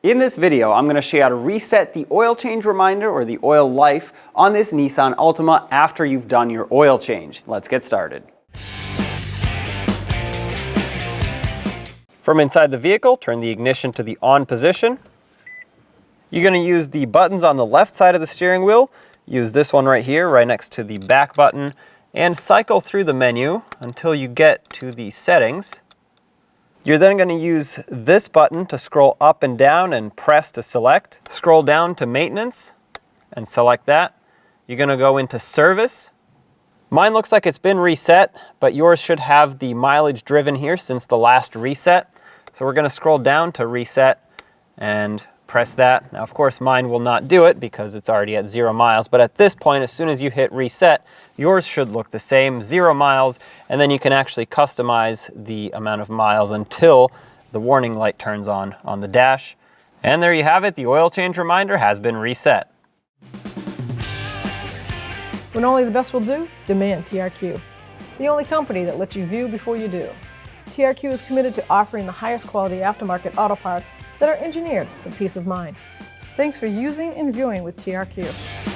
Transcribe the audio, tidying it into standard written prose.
In this video, I'm going to show you how to reset the oil change reminder or the oil life on this Nissan Altima after you've done your oil change. Let's get started. From inside the vehicle, turn the ignition to the on position. You're going to use the buttons on the left side of the steering wheel. Use this one right here, right next to the back button, and cycle through the menu until you get to the settings. You're then going to use this button to scroll up and down and press to select. Scroll down to maintenance and select that. You're going to go into service. Mine looks like it's been reset, but yours should have the mileage driven here since the last reset. So we're going to scroll down to reset and press that. Now, of course, mine will not do it because it's already at 0 miles. But at this point, as soon as you hit reset, yours should look the same, 0 miles. And then you can actually customize the amount of miles until the warning light turns on the dash. And there you have it. The oil change reminder has been reset. When only the best will do, demand TRQ. The only company that lets you view before you do. TRQ is committed to offering the highest quality aftermarket auto parts that are engineered for peace of mind. Thanks for using and viewing with TRQ.